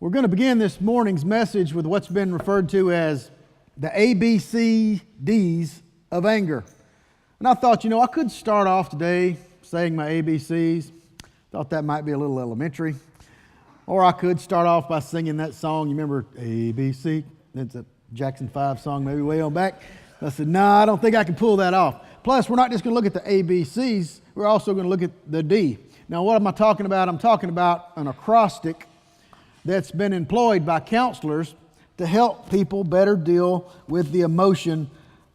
We're going to begin this morning's message with what's been referred to as the ABCDs of anger. And I thought, I could start off today saying my ABCs. Thought that might be a little elementary. Or I could start off by singing that song. You remember ABC? It's a Jackson 5 song, maybe way on back. I said, no, I don't think I can pull that off. Plus, we're not just going to look at the ABCs. We're also going to look at the D. Now, what am I talking about? I'm talking about an acrostic that's been employed by counselors to help people better deal with the emotion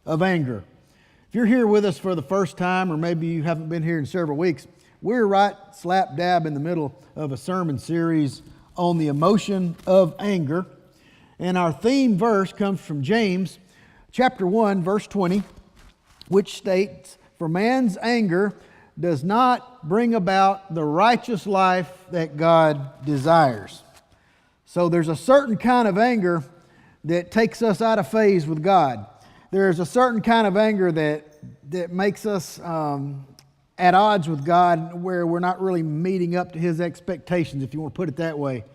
of anger. If you're here with us for the first time, or maybe you haven't been here in several weeks, we're right slap dab in the middle of a sermon series on the emotion of anger. And our theme verse comes from James chapter 1, verse 20, which states, "For man's anger does not bring about the righteous life that God desires." So there's a certain kind of anger that takes us out of phase with God. There's a certain kind of anger that makes us at odds with God, where we're not really meeting up to His expectations, if you want to put it that way.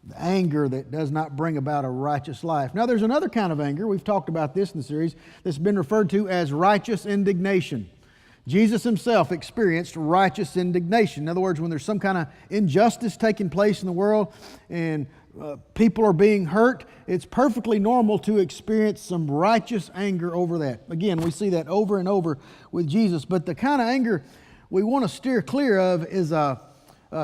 The anger that does not bring about a righteous life. Now there's another kind of anger, we've talked about this in the series, that's been referred to as righteous indignation. Jesus Himself experienced righteous indignation. In other words, when there's some kind of injustice taking place in the world and people are being hurt, it's perfectly normal to experience some righteous anger over that. Again, we see that over and over with Jesus. But the kind of anger we want to steer clear of is a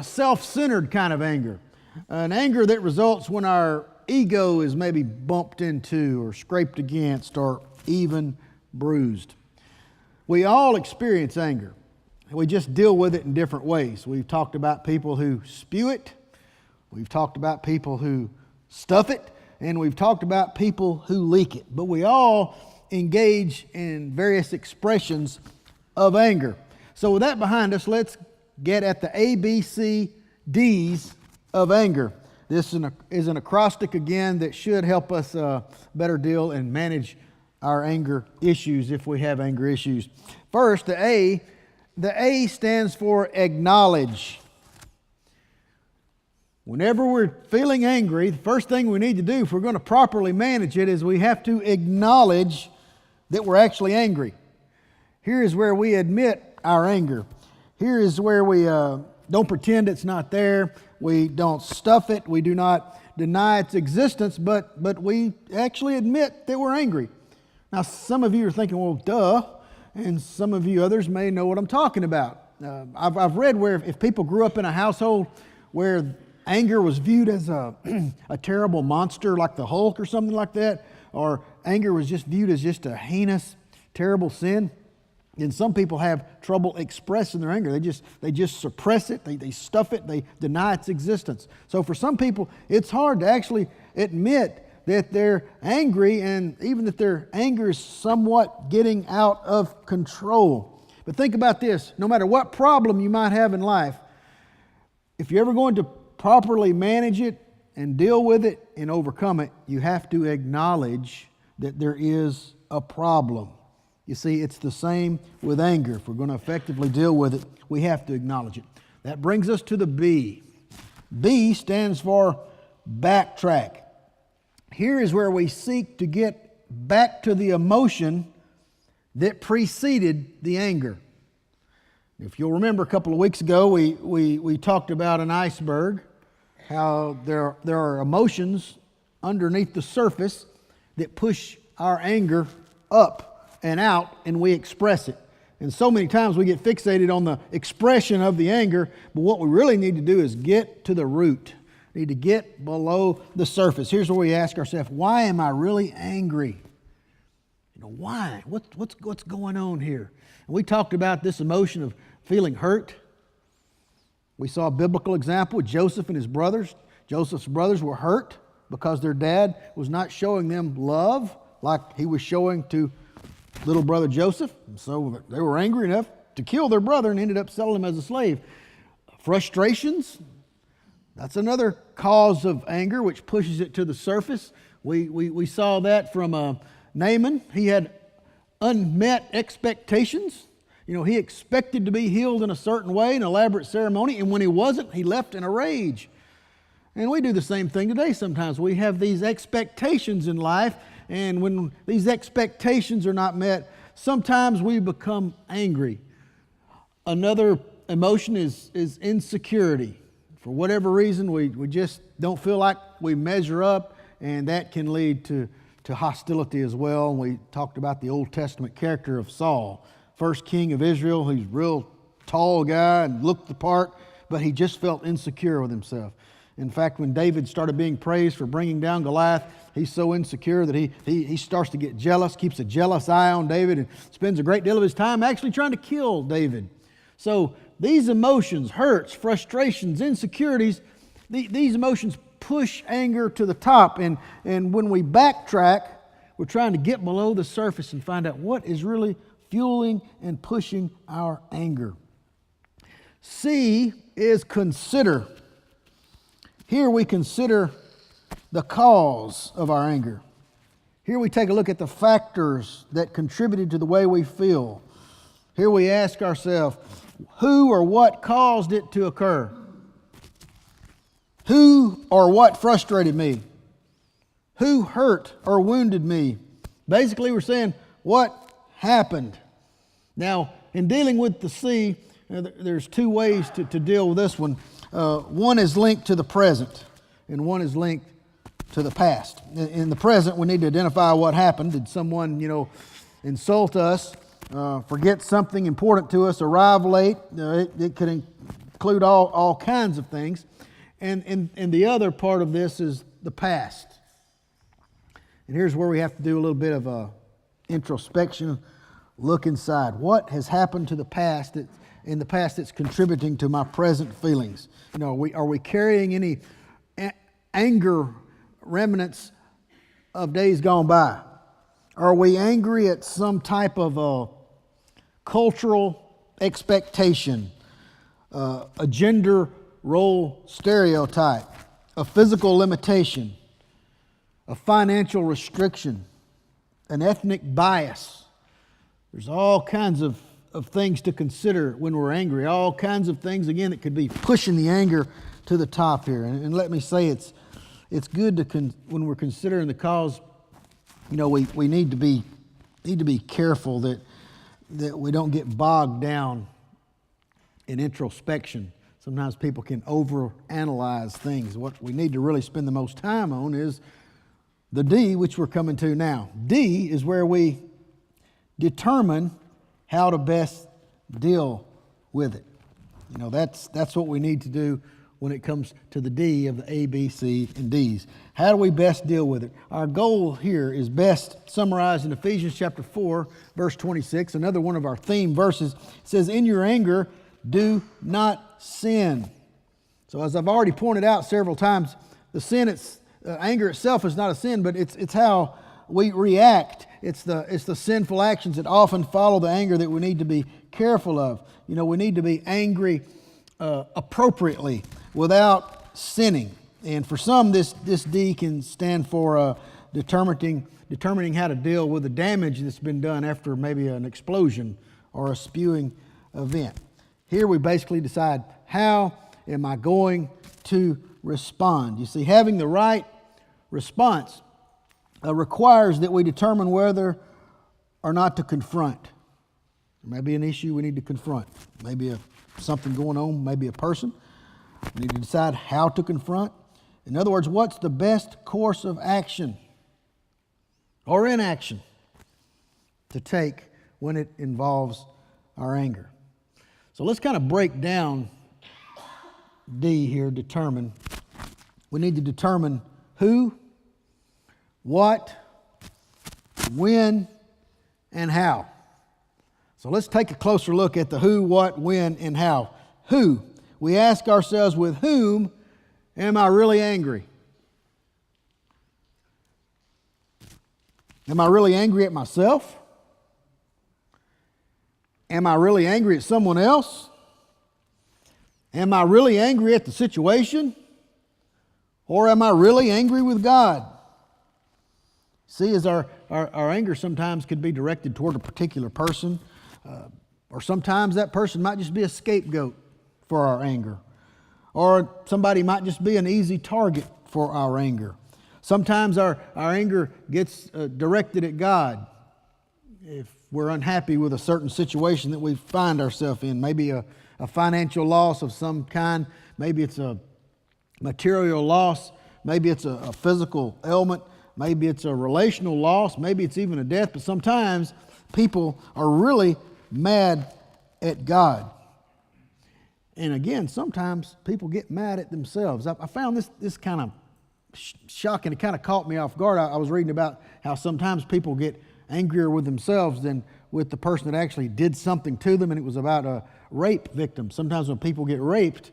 self-centered kind of anger. An anger that results when our ego is maybe bumped into or scraped against or even bruised. We all experience anger. We just deal with it in different ways. We've talked about people who spew it. We've talked about people who stuff it. And we've talked about people who leak it. But we all engage in various expressions of anger. So with that behind us, let's get at the ABCDs of anger. This is an acrostic again that should help us better deal and manage our anger issues if we have anger issues. First, the A stands for acknowledge. Whenever we're feeling angry, the first thing we need to do if we're going to properly manage it is we have to acknowledge that we're actually angry. Here is where we admit our anger. Here is where we don't pretend it's not there. We don't stuff it. We do not deny its existence, but we actually admit that we're angry. Now, some of you are thinking, well, duh, and some of you others may know what I'm talking about. I've read where if people grew up in a household where anger was viewed as a terrible monster like the Hulk or something like that, or anger was just viewed as just a heinous, terrible sin, then some people have trouble expressing their anger. They just suppress it, they stuff it, they deny its existence. So for some people, it's hard to actually admit that they're angry, and even that their anger is somewhat getting out of control. But think about this, no matter what problem you might have in life, if you're ever going to properly manage it and deal with it and overcome it, you have to acknowledge that there is a problem. You see, it's the same with anger. If we're going to effectively deal with it, we have to acknowledge it. That brings us to the B. B stands for backtrack. Here is where we seek to get back to the emotion that preceded the anger. If you'll remember a couple of weeks ago, we talked about an iceberg, how there are emotions underneath the surface that push our anger up and out, and we express it. And so many times we get fixated on the expression of the anger, but what we really need to do is get to the root. We need to get below the surface. Here's where we ask ourselves, why am I really angry? Why? What's going on here? And we talked about this emotion of feeling hurt. We saw a biblical example with Joseph and his brothers. Joseph's brothers were hurt because their dad was not showing them love like he was showing to little brother Joseph. And so they were angry enough to kill their brother and ended up selling him as a slave. Frustrations, that's another cause of anger which pushes it to the surface. We saw that from Naaman. He had unmet expectations. He expected to be healed in a certain way, an elaborate ceremony, and when he wasn't, he left in a rage. And we do the same thing today sometimes. We have these expectations in life, and when these expectations are not met, sometimes we become angry. Another emotion is insecurity. For whatever reason, we just don't feel like we measure up, and that can lead to hostility as well. And we talked about the Old Testament character of Saul, first king of Israel. He's a real tall guy and looked the part, but he just felt insecure with himself. In fact, when David started being praised for bringing down Goliath, he's so insecure that he starts to get jealous, keeps a jealous eye on David, and spends a great deal of his time actually trying to kill David. So these emotions, hurts, frustrations, insecurities, these emotions push anger to the top. And when we backtrack, we're trying to get below the surface and find out what is really fueling and pushing our anger. C is consider. Here we consider the cause of our anger. Here we take a look at the factors that contributed to the way we feel. Here we ask ourselves, who or what caused it to occur? Who or what frustrated me? Who hurt or wounded me? Basically, we're saying, what happened? Now, in dealing with the C, there's two ways to deal with this one. One is linked to the present, and one is linked to the past. In the present, we need to identify what happened. Did someone, insult us, forget something important to us, arrive late? It could include all kinds of things. And the other part of this is the past. And here's where we have to do a little bit of introspection, look inside. What has happened to the past in the past that's contributing to my present feelings? Are we carrying any anger remnants of days gone by? Are we angry at some type of a cultural expectation, a gender role stereotype, a physical limitation, a financial restriction, an ethnic bias? There's all kinds of things to consider when we're angry, all kinds of things, again, that could be pushing the anger to the top here. And let me say it's good to when we're considering the cause, we need to be careful that we don't get bogged down in introspection. Sometimes people can overanalyze things. What we need to really spend the most time on is the D, which we're coming to now. D is where we determine how to best deal with it. That's what we need to do when it comes to the D of the A, B, C, and D's. How do we best deal with it? Our goal here is best summarized in Ephesians chapter 4, verse 26. Another one of our theme verses. It says, "In your anger, do not sin." So as I've already pointed out several times, anger itself is not a sin, but it's how we react. It's the sinful actions that often follow the anger that we need to be careful of. We need to be angry appropriately without sinning. And for some, this D can stand for determining how to deal with the damage that's been done after maybe an explosion or a spewing event. Here we basically decide, how am I going to respond? You see, having the right response requires that we determine whether or not to confront. There may be an issue we need to confront. Maybe something going on, maybe a person. We need to decide how to confront. In other words, what's the best course of action or inaction to take when it involves our anger. So let's kind of break down D here, determine. We need to determine who, what, when, and how. So let's take a closer look at the who, what, when, and how. Who? We ask ourselves, with whom am I really angry? Am I really angry at myself? Am I really angry at someone else? Am I really angry at the situation? Or am I really angry with God? See, as our anger sometimes could be directed toward a particular person, or sometimes that person might just be a scapegoat for our anger. Or somebody might just be an easy target for our anger. Sometimes our anger gets directed at God. If we're unhappy with a certain situation that we find ourselves in, maybe a financial loss of some kind, maybe it's a material loss, maybe it's a physical ailment, maybe it's a relational loss, maybe it's even a death, but sometimes people are really mad at God. And again, sometimes people get mad at themselves. I found this kind of shocking. It kind of caught me off guard. I was reading about how sometimes people get angrier with themselves than with the person that actually did something to them, and it was about a rape victim. Sometimes when people get raped,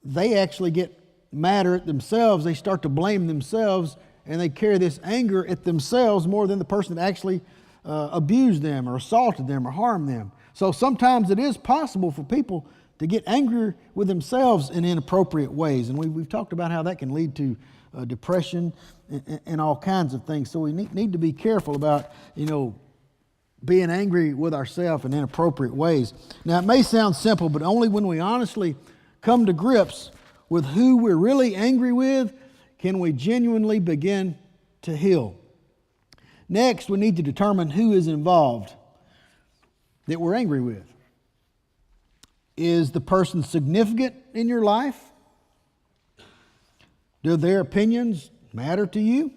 they actually get madder at themselves. They start to blame themselves, and they carry this anger at themselves more than the person that actually abused them or assaulted them or harmed them. So sometimes it is possible for people to get angry with themselves in inappropriate ways. And we've talked about how that can lead to depression and all kinds of things. So we need to be careful about, being angry with ourselves in inappropriate ways. Now, it may sound simple, but only when we honestly come to grips with who we're really angry with can we genuinely begin to heal. Next, we need to determine who is involved that we're angry with. Is the person significant in your life? Do their opinions matter to you?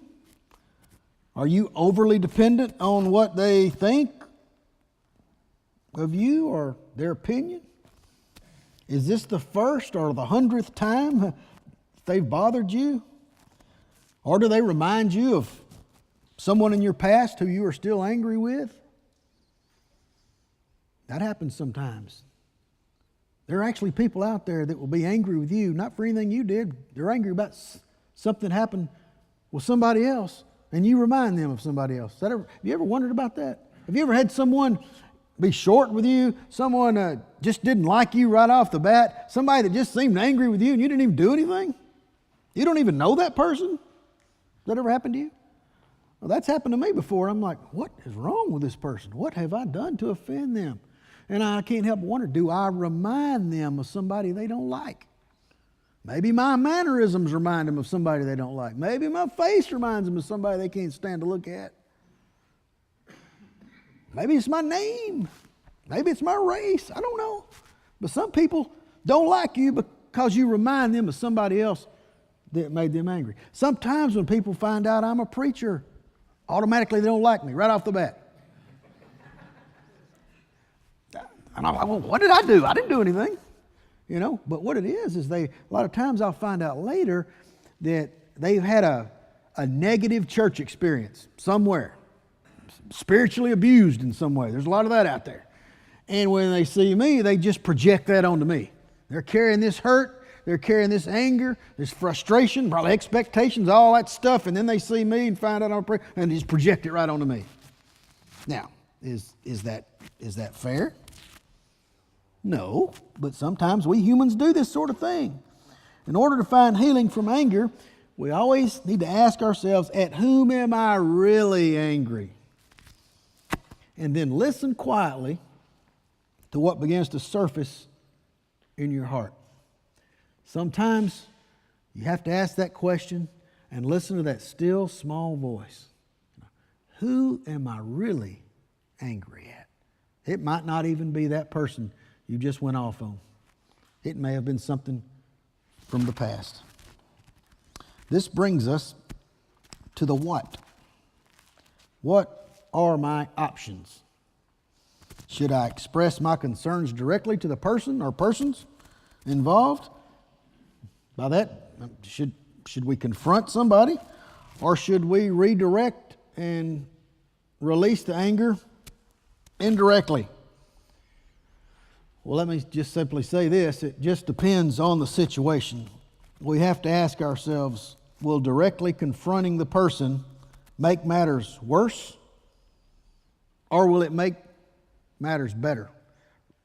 Are you overly dependent on what they think of you or their opinion? Is this the first or the 100th time they've bothered you? Or do they remind you of someone in your past who you are still angry with? That happens sometimes. There are actually people out there that will be angry with you, not for anything you did. They're angry about something that happened with somebody else, and you remind them of somebody else. Have you ever wondered about that? Have you ever had someone be short with you, someone just didn't like you right off the bat, somebody that just seemed angry with you and you didn't even do anything? You don't even know that person? Has that ever happened to you? Well, that's happened to me before. I'm like, what is wrong with this person? What have I done to offend them? And I can't help but wonder, do I remind them of somebody they don't like? Maybe my mannerisms remind them of somebody they don't like. Maybe my face reminds them of somebody they can't stand to look at. Maybe it's my name. Maybe it's my race. I don't know. But some people don't like you because you remind them of somebody else that made them angry. Sometimes when people find out I'm a preacher, automatically they don't like me right off the bat. And I'm like, well, what did I do? I didn't do anything. But what it is a lot of times I'll find out later that they've had a negative church experience somewhere, spiritually abused in some way. There's a lot of that out there. And when they see me, they just project that onto me. They're carrying this hurt, they're carrying this anger, this frustration, probably expectations, all that stuff, and then they see me and find out I'm a preacher and just project it right onto me. Now, is that fair? No, but sometimes we humans do this sort of thing. In order to find healing from anger, we always need to ask ourselves, at whom am I really angry? And then listen quietly to what begins to surface in your heart. Sometimes you have to ask that question and listen to that still small voice. Who am I really angry at? It might not even be that person you just went off on. It may have been something from the past. This brings us to the what. What are my options? Should I express my concerns directly to the person or persons involved? By that, should we confront somebody, or should we redirect and release the anger indirectly? Well, let me just simply say this. It just depends on the situation. We have to ask ourselves, will directly confronting the person make matters worse, or will it make matters better?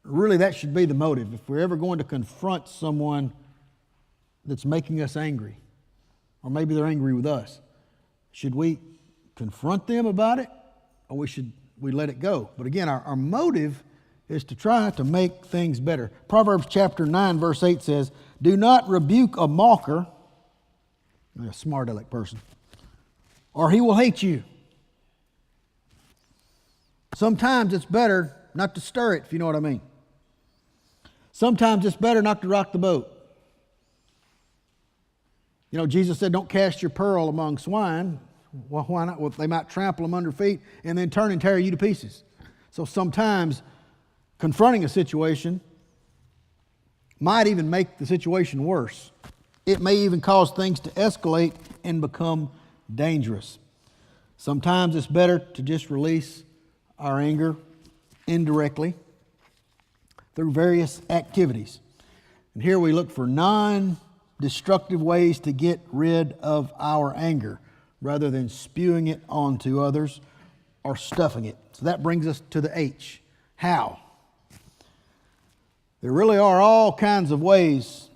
Really, that should be the motive. If we're ever going to confront someone that's making us angry, or maybe they're angry with us, should we confront them about it, or should we let it go? But again, our motive is to try to make things better. Proverbs chapter 9 verse 8 says, Do not rebuke a mocker, a smart aleck person, or he will hate you. Sometimes it's better not to stir it, if you know what I mean. Sometimes it's better not to rock the boat. You know, Jesus said, don't cast your pearl among swine. Well, why not? Well, they might trample them under feet and then turn and tear you to pieces. So sometimes confronting a situation might even make the situation worse. It may even cause things to escalate and become dangerous. Sometimes it's better to just release our anger indirectly through various activities. And here we look for non-destructive ways to get rid of our anger rather than spewing it onto others or stuffing it. So that brings us to the H. How? There really are all kinds of ways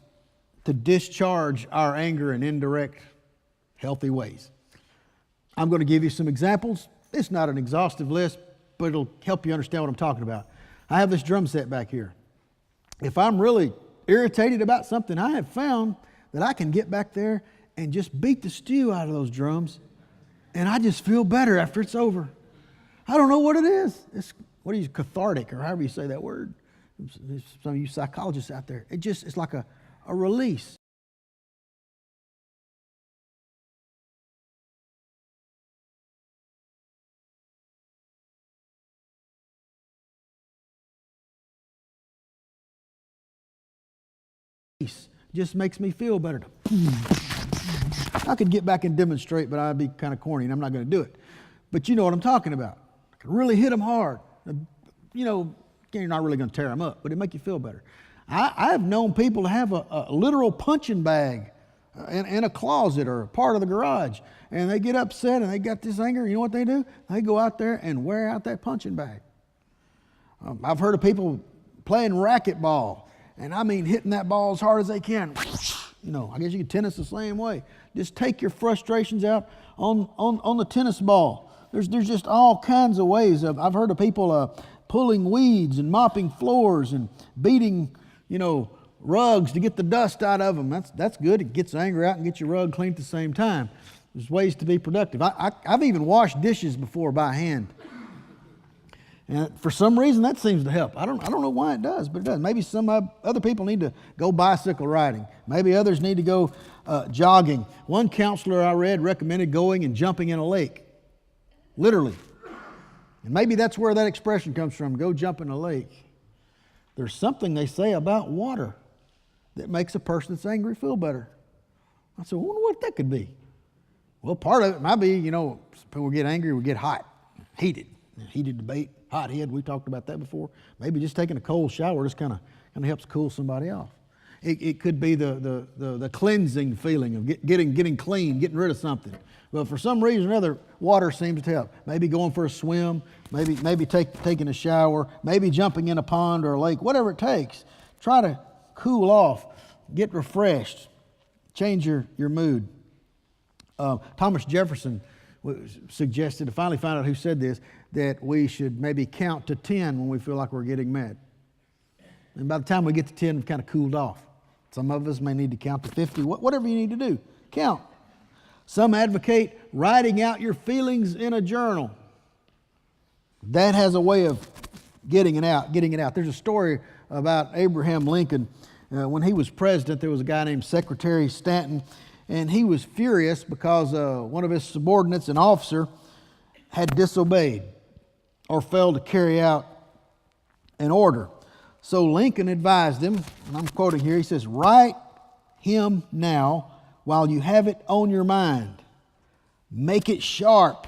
to discharge our anger in indirect, healthy ways. I'm going to give you some examples. It's not an exhaustive list, but it'll help you understand what I'm talking about. I have this drum set back here. If I'm really irritated about something, I have found that I can get back there and just beat the stew out of those drums, and I just feel better after it's over. I don't know what it is. It's, what is cathartic, or however you say that word. Some of you psychologists out there, it's like a release. Just makes me feel better. I could get back and demonstrate, but I'd be kind of corny, and I'm not going to do it. But you know what I'm talking about. I could really hit them hard. You know, you're not really going to tear them up, but it make you feel better. I have known people to have a literal punching bag in a closet or a part of the garage, and they get upset and they got this anger. You know what they do? They go out there and wear out that punching bag. I've heard of people playing racquetball, and I mean hitting that ball as hard as they can. You know, I guess you can tennis the same way. Just take your frustrations out on the tennis ball. There's just all kinds of ways. I've heard of people pulling weeds and mopping floors and beating, rugs to get the dust out of them. That's good. It gets anger out and gets your rug clean at the same time. There's ways to be productive. I've even washed dishes before by hand. And for some reason, that seems to help. I don't know why it does, but it does. Maybe some other people need to go bicycle riding. Maybe others need to go jogging. One counselor I read recommended going and jumping in a lake, literally. And maybe that's where that expression comes from, go jump in a lake. There's something they say about water that makes a person that's angry feel better. I said, I wonder what that could be. Well, part of it might be, people get angry, we get hot, heated debate. Hothead, we talked about that before. Maybe just taking a cold shower just kind of helps cool somebody off. It could be the cleansing feeling of getting clean, getting rid of something. Well, for some reason or another, water seems to help. Maybe going for a swim, maybe taking a shower, maybe jumping in a pond or a lake, whatever it takes. Try to cool off, get refreshed, change your mood. Thomas Jefferson suggested, I finally found out who said this, that we should maybe count to 10 when we feel like we're getting mad. And by the time we get to 10, we've kind of cooled off. Some of us may need to count to 50, whatever you need to do, count. Some advocate writing out your feelings in a journal. That has a way of getting it out. There's a story about Abraham Lincoln. When he was president, there was a guy named Secretary Stanton, and he was furious because one of his subordinates, an officer, had disobeyed or failed to carry out an order. So Lincoln advised him, and I'm quoting here, he says, write him now while you have it on your mind. Make it sharp.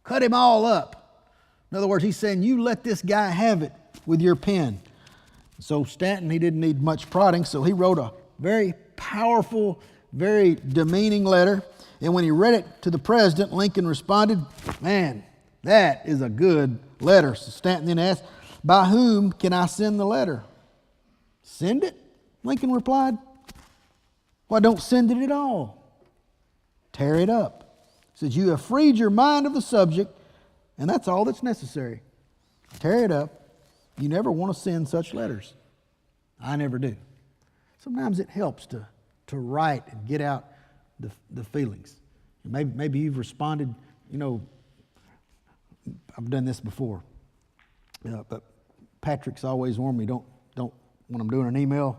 Cut him all up. In other words, he's saying, you let this guy have it with your pen. So Stanton, he didn't need much prodding, so he wrote a very powerful, very demeaning letter. And when he read it to the president, Lincoln responded, man, that is a good letter. So Stanton then asked, by whom can I send the letter? Send it? Lincoln replied. Why, don't send it at all. Tear it up. He says, you have freed your mind of the subject, and that's all that's necessary. Tear it up. You never want to send such letters. I never do. sometimes it helps to write and get out the feelings. Maybe you've responded, I've done this before. But Patrick's always warned me, don't when I'm doing an email,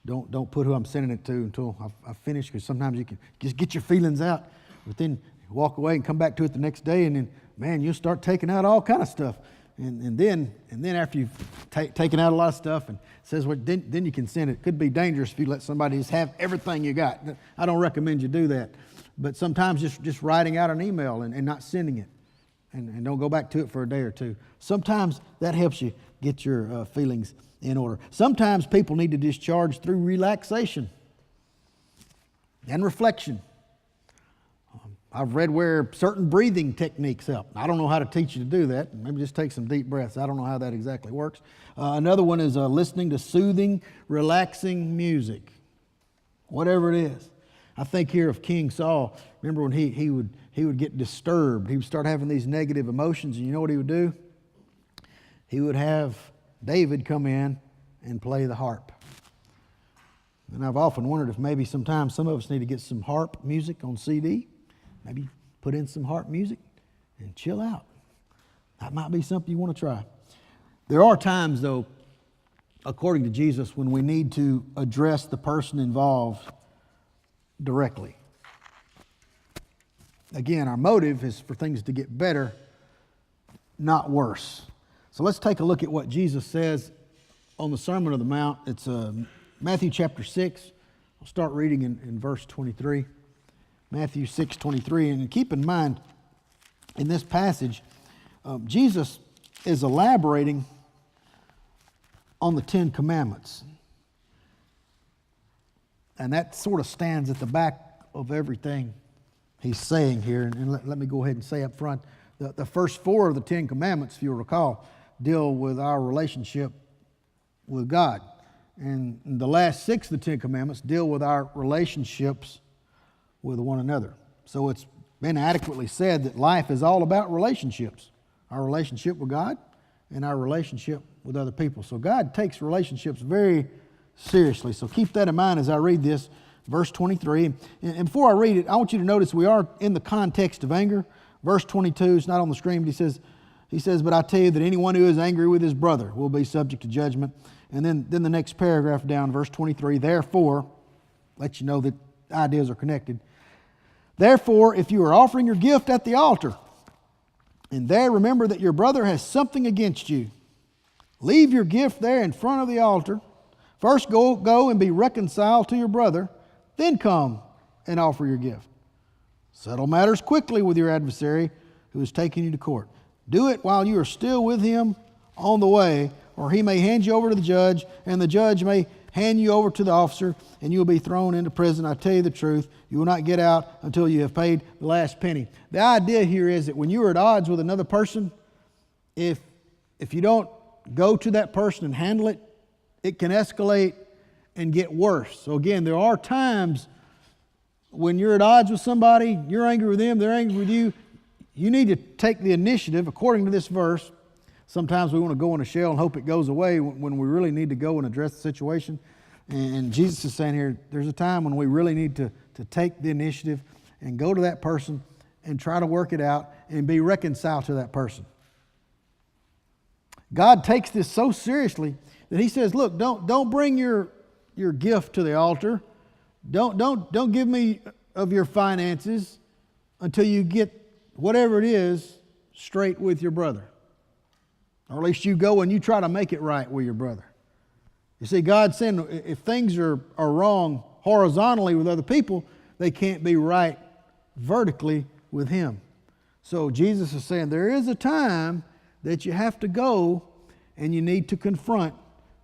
don't put who I'm sending it to until I've finished, because sometimes you can just get your feelings out, but then walk away and come back to it the next day, and then, man, you'll start taking out all kind of stuff. And then after you've taken out a lot of stuff and says, well, then you can send it. It could be dangerous if you let somebody just have everything you got. I don't recommend you do that. But sometimes just writing out an email and not sending it. And don't go back to it for a day or two. Sometimes that helps you get your feelings in order. Sometimes people need to discharge through relaxation and reflection. I've read where certain breathing techniques help. I don't know how to teach you to do that. Maybe just take some deep breaths. I don't know how that exactly works. Another one is listening to soothing, relaxing music, whatever it is. I think here of King Saul. Remember when he would get disturbed. He would start having these negative emotions, and you know what he would do? He would have David come in and play the harp. And I've often wondered if maybe sometimes some of us need to get some harp music on CD. Maybe put in some harp music and chill out. That might be something you want to try. There are times, though, according to Jesus, when we need to address the person involved directly. Again, our motive is for things to get better, not worse. So let's take a look at what Jesus says on the Sermon on the Mount. It's Matthew chapter 6. I'll start reading in verse 23. Matthew 6:23. And keep in mind, in this passage, Jesus is elaborating on the Ten Commandments. And that sort of stands at the back of everything he's saying here. And let me go ahead and say up front, the first four of the Ten Commandments, if you'll recall, deal with our relationship with God. And the last six of the Ten Commandments deal with our relationships with one another. So it's been adequately said that life is all about relationships. Our relationship with God and our relationship with other people. So God takes relationships very seriously. So keep that in mind as I read this, verse 23. And before I read it, I want you to notice we are in the context of anger. Verse 22, it's not on the screen, but he says, but I tell you that anyone who is angry with his brother will be subject to judgment. And then the next paragraph down, verse 23, therefore, let you know that ideas are connected. Therefore, if you are offering your gift at the altar, and there remember that your brother has something against you, leave your gift there in front of the altar. First go and be reconciled to your brother, then come and offer your gift. Settle matters quickly with your adversary who is taking you to court. Do it while you are still with him on the way, or he may hand you over to the judge, and the judge may hand you over to the officer, and you will be thrown into prison. I tell you the truth, you will not get out until you have paid the last penny. The idea here is that when you are at odds with another person, if you don't go to that person and handle it, it can escalate and get worse. So again, there are times when you're at odds with somebody, you're angry with them, they're angry with you, you need to take the initiative, according to this verse. Sometimes we want to go in a shell and hope it goes away when we really need to go and address the situation. And Jesus is saying here, there's a time when we really need to take the initiative and go to that person and try to work it out and be reconciled to that person. God takes this so seriously that he says, look, don't bring your gift to the altar. Don't give me of your finances until you get whatever it is straight with your brother. Or at least you go and you try to make it right with your brother. You see, God's saying if things are wrong horizontally with other people, they can't be right vertically with him. So Jesus is saying there is a time that you have to go and you need to confront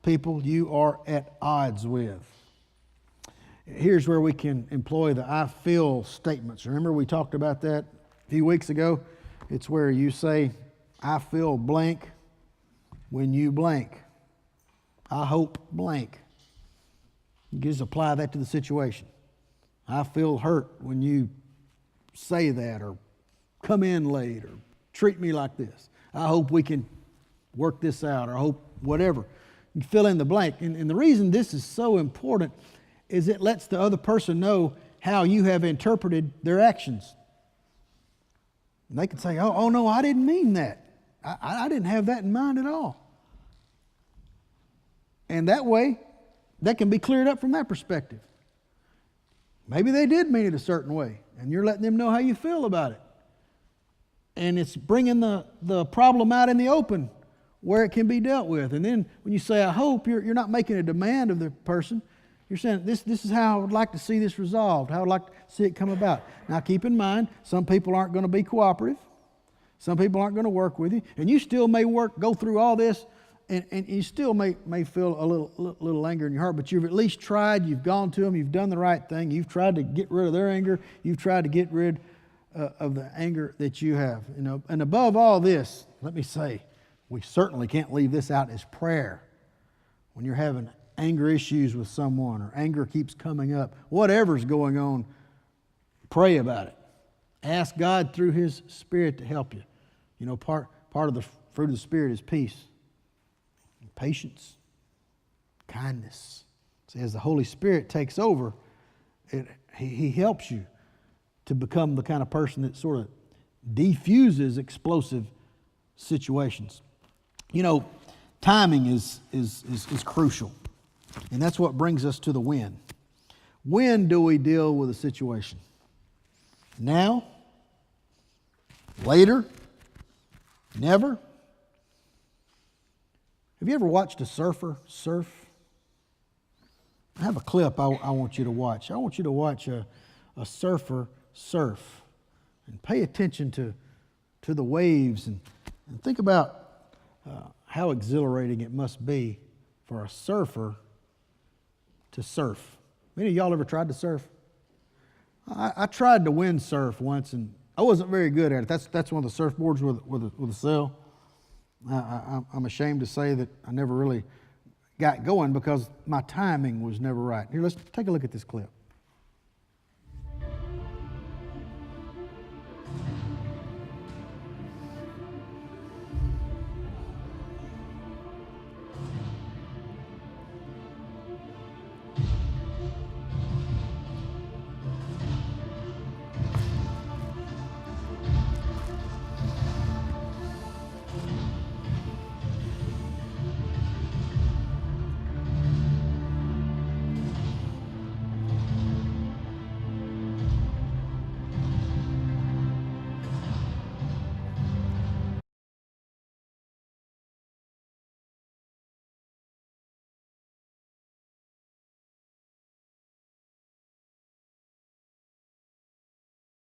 people you are at odds with. Here's where we can employ the I feel statements. Remember we talked about that a few weeks ago? It's where you say, I feel blank when you blank. I hope blank. You just apply that to the situation. I feel hurt when you say that or come in late or treat me like this. I hope we can work this out, or I hope whatever. You fill in the blank. And the reason this is so important is it lets the other person know how you have interpreted their actions. And they can say, oh no, I didn't mean that. I didn't have that in mind at all. And that way, that can be cleared up from that perspective. Maybe they did mean it a certain way, and you're letting them know how you feel about it. And it's bringing the problem out in the open where it can be dealt with. And then when you say, I hope, you're not making a demand of the person. You're saying, this is how I would like to see this resolved, how I would like to see it come about. Now keep in mind, some people aren't going to be cooperative. Some people aren't going to work with you. And you still may go through all this, and you still may feel a little anger in your heart, but you've at least tried, you've gone to them, you've done the right thing, you've tried to get rid of their anger, you've tried to get rid of the anger that you have. And above all this, let me say, we certainly can't leave this out as prayer. When you're having anger issues with someone, or anger keeps coming up, whatever's going on, pray about it. Ask God through His Spirit to help you. Part of the fruit of the Spirit is peace, patience, kindness. So as the Holy Spirit takes over, He helps you to become the kind of person that sort of defuses explosive situations. Timing is crucial. And that's what brings us to the when. When do we deal with a situation? Now? Later? Never? Have you ever watched a surfer surf? I have a clip I want you to watch. I want you to watch a surfer surf and pay attention to the waves and think about how exhilarating it must be for a surfer to surf. Any of y'all ever tried to surf? I tried to windsurf once, and I wasn't very good at it. That's one of the surfboards with a sail. I'm ashamed to say that I never really got going because my timing was never right. Here, let's take a look at this clip.